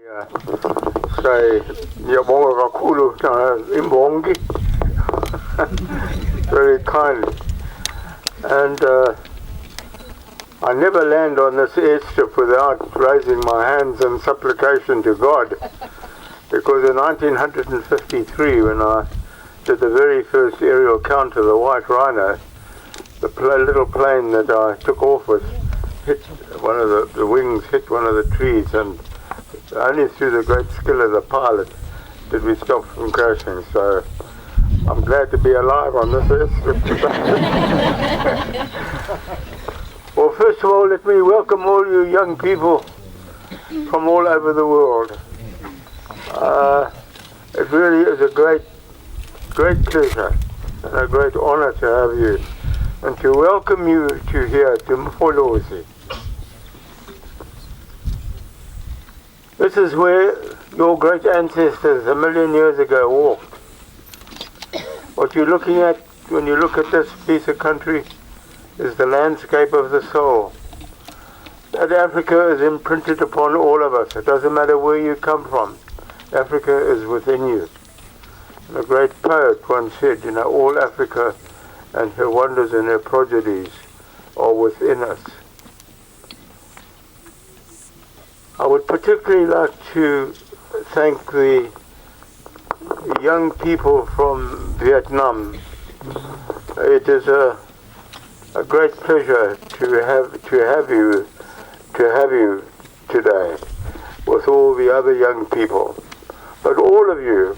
say ngiyabonga kakhulu imbongi very kind, and I never land on this airstrip without raising my hands in supplication to God, because in 1953 when I did the very first aerial count of the white rhino, the little plane that I took off with hit one of the wings hit one of the trees, and only through the great skill of the pilot did we stop from crashing. So I'm glad to be alive on this airstrip. Well, first of all, let me welcome all you young people from all over the world. It really is a great pleasure and a great honor to have you, and to welcome you to here to Mfolozi. This is where your great ancestors 1 million years ago walked. What you're looking at when you look at this piece of country is the landscape of the soul. That Africa is imprinted upon all of us. It doesn't matter where you come from. Africa is within you. And a great poet once said, all Africa and her wonders and her prodigies are within us. I would particularly like to thank the young people from Vietnam. It is a great pleasure to have you today with all the other young people. But all of you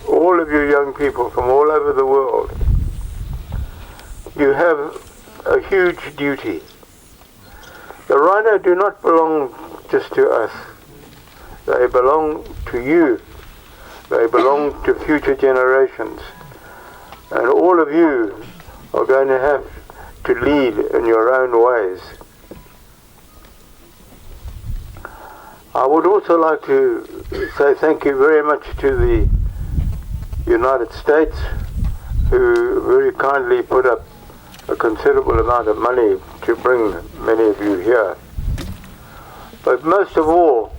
young people from all over the world, you have a huge duty. The rhino do not belong just to us. They belong to you. They belong to future generations. And all of you are going to have to lead in your own ways. I would also like to say thank you very much to the United States, who very kindly put up a considerable amount of money to bring many of you here. But most of all,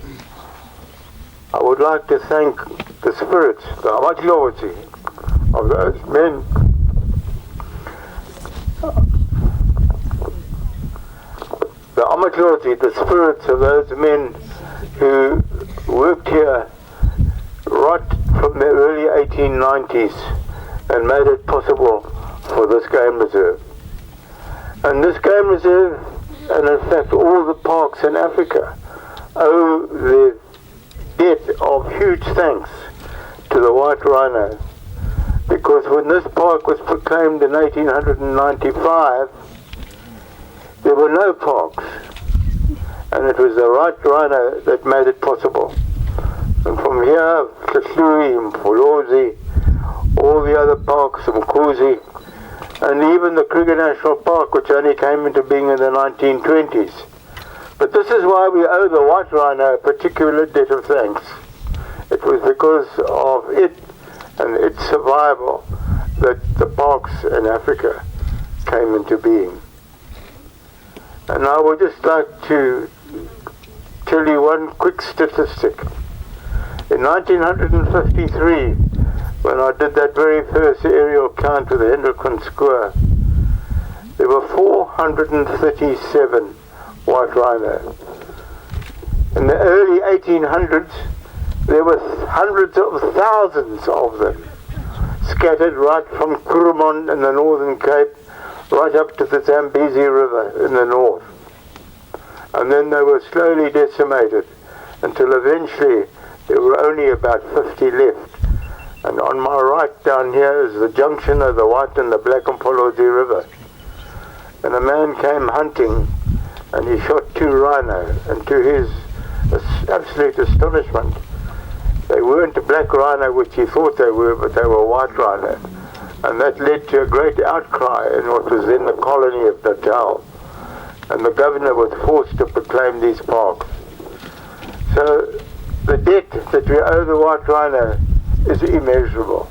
I would like to thank the spirits, the anti-poaching of those men the spirits of those men who worked here right from the early 1890s and made it possible for this game reserve. And this game reserve, and in fact all the parks in Africa, owe the debt of huge thanks to the white rhino, because when this park was proclaimed in 1895, there were no parks, and it was the white rhino that made it possible. And from here, Hluhluwe-iMfolozi, all the other parks, Mkhuzi, and even the Kruger National Park, which only came into being in the 1920s. But this is why we owe the white rhino a particular debt of thanks. It was because of it and its survival that the parks in Africa came into being. And I would just like to tell you one quick statistic. In 1953, when I did that very first aerial count with the Hendrickson square, there were 437 white rhino. In the early 1800s, there were hundreds of thousands of them, scattered right from Kurumon in the Northern Cape, right up to the Zambezi River in the north. And then they were slowly decimated until eventually there were only about 50 left. And on my right down here is the junction of the White and the Black Mfolozi River. And a man came hunting and he shot 2 rhino, and to his absolute astonishment, they weren't black rhino, which he thought they were, but they were white rhino. And that led to a great outcry in what was then the colony of Natal. And the governor was forced to proclaim these parks. So the debt that we owe the white rhino is immeasurable.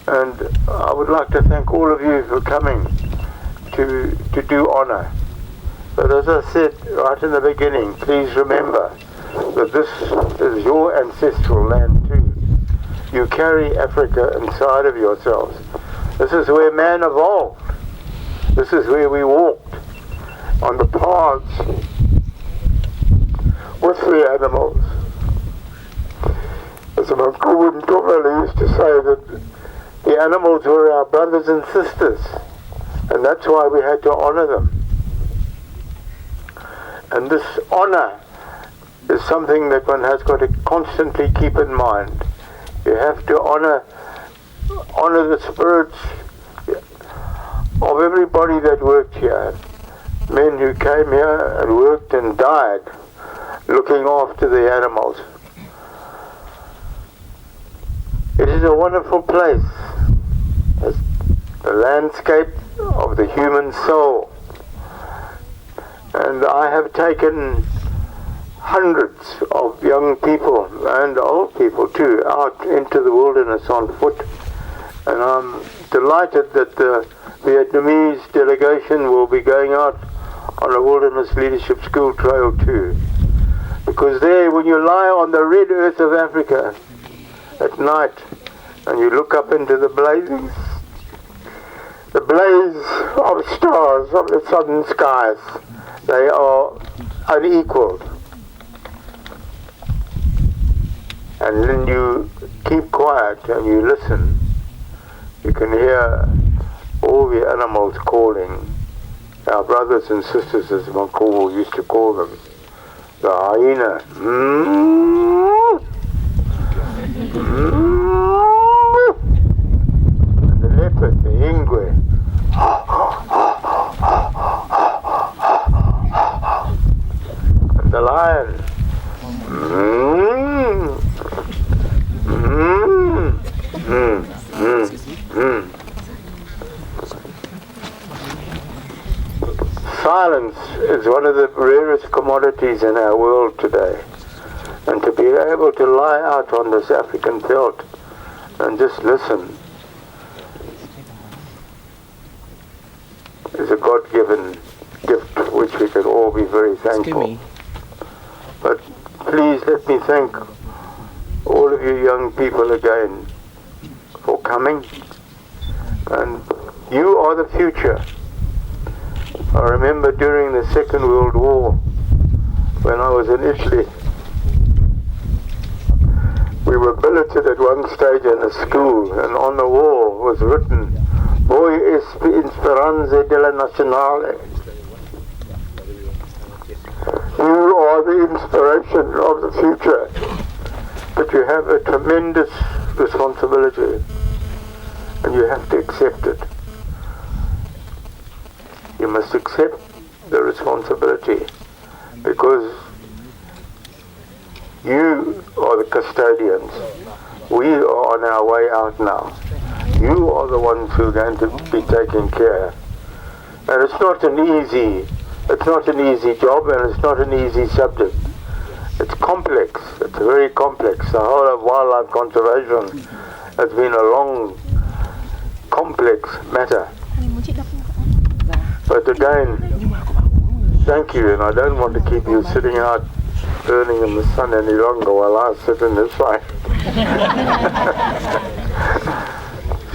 And I would like to thank all of you for coming to do honor. But as I said right in the beginning, please remember that this is your ancestral land too. You carry Africa inside of yourselves. This is where man evolved. This is where we walked on the paths with the animals. As my Mkulu used to say, that the animals were our brothers and sisters, and that's why we had to honor them. And this honor is something that one has got to constantly keep in mind. You have to honor the spirits of everybody that worked here. Men who came here and worked and died looking after the animals. It is a wonderful place. It's the landscape of the human soul. And I have taken hundreds of young people and old people too out into the wilderness on foot. And I'm delighted that the Vietnamese delegation will be going out on a wilderness leadership school trail too. Because there, when you lie on the red earth of Africa at night and you look up into the blaze of stars of the southern skies, they are unequaled. And then you keep quiet and you listen. You can hear all the animals calling. Our brothers and sisters, as Mkulu used to call them. The hyena. And the leopard, the ingwe. And the lion. Silence is one of the rarest commodities in our world today. And to be able to lie out on this African veldt and just listen is a God-given gift which we can all be very thankful. But please let me thank all of you young people again for coming. And you are the future. I remember during the Second World War, when I was in Italy, we were billeted at one stage in a school, and on the wall was written, "Voi speranze della nazionale." You are the inspiration of the future, but you have a tremendous responsibility, and you have to accept it. You must accept the responsibility, because you are the custodians. We are on our way out now. You are the ones who are going to be taken care. And it's not an easy job, and it's not an easy subject. It's complex. It's very complex. The whole of wildlife conservation has been a long, complex matter. But again, thank you, and I don't want to keep you sitting out burning in the sun any longer while I sit in this light.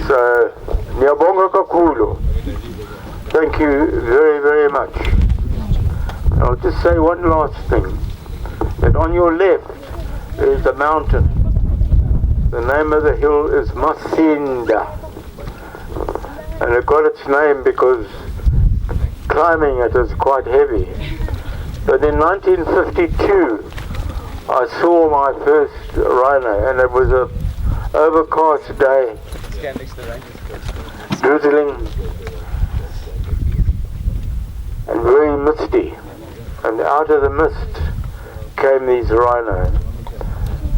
So, ngiyabonga kakhulu. Thank you very, very much. I'll just say one last thing. That on your left is the mountain. The name of the hill is Masinda. And it got its name because climbing it is quite heavy. But in 1952, I saw my first rhino, and it was an overcast day, drizzling and very misty. And out of the mist came these rhinos.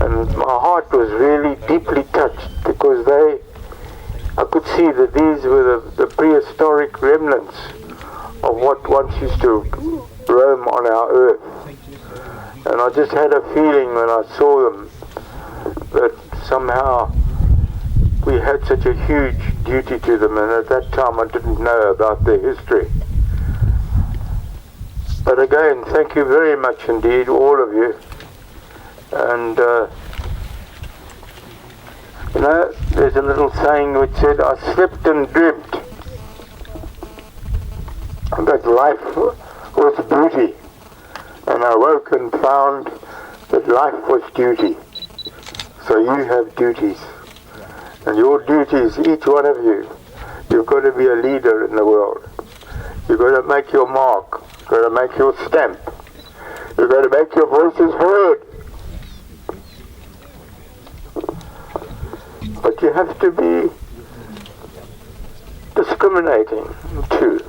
And my heart was really deeply touched, because I could see that these were the prehistoric remnants of what once used to roam on our earth. And I just had a feeling when I saw them that somehow we had such a huge duty to them, and at that time I didn't know about their history. But again, thank you very much indeed, all of you. And you know, there's a little saying which said, I slept and dreamt that life was beauty, and I woke and found that life was duty. So you have duties, and your duties, each one of you, you've got to be a leader in the world. You've got to make your mark, you've got to make your stamp, you've got to make your voices heard. But you have to be discriminating too.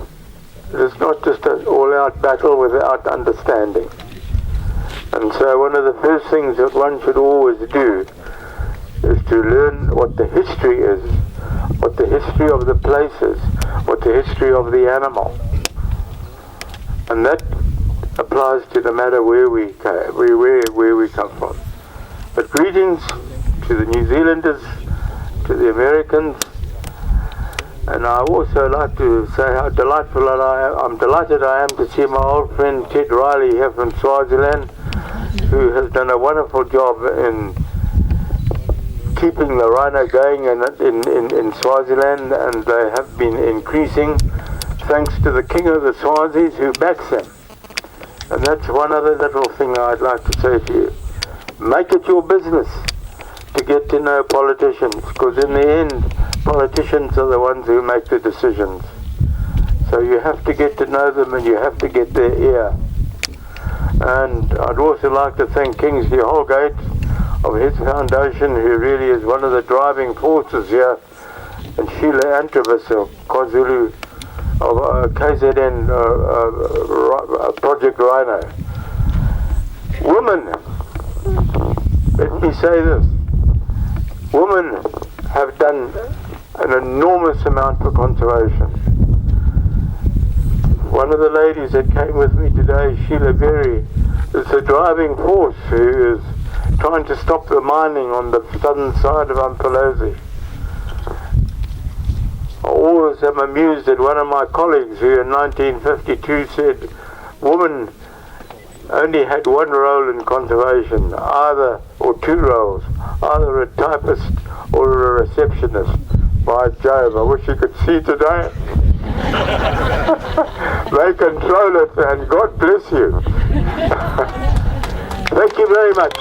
It's not just an all-out battle without understanding. And so one of the first things that one should always do is to learn what the history is, what the history of the place is, what the history of the animal. And that applies to no matter where we come from. But greetings to the New Zealanders, to the Americans, and I also like to say how delightful I'm delighted I am to see my old friend Ted Riley here from Swaziland, who has done a wonderful job in keeping the rhino going in Swaziland, and they have been increasing thanks to the King of the Swazis who backs them. And that's one other little thing I'd like to say to you. Make it your business to get to know politicians, because in the end, politicians are the ones who make the decisions. So you have to get to know them, and you have to get their ear. And I'd also like to thank Kingsley Holgate of his foundation, who really is one of the driving forces here, and Hluhluwe-iMfolozi of KwaZulu, of KZN Project Rhino. Women, let me say this, women have done an enormous amount for conservation. One of the ladies that came with me today, Sheila Berry, is the driving force who is trying to stop the mining on the southern side of Umfolozi. I always am amused that one of my colleagues who in 1952 said women only had one role in conservation, or two roles, either a typist or a receptionist. By Jove, I wish you could see today. They control it, and God bless you. Thank you very much.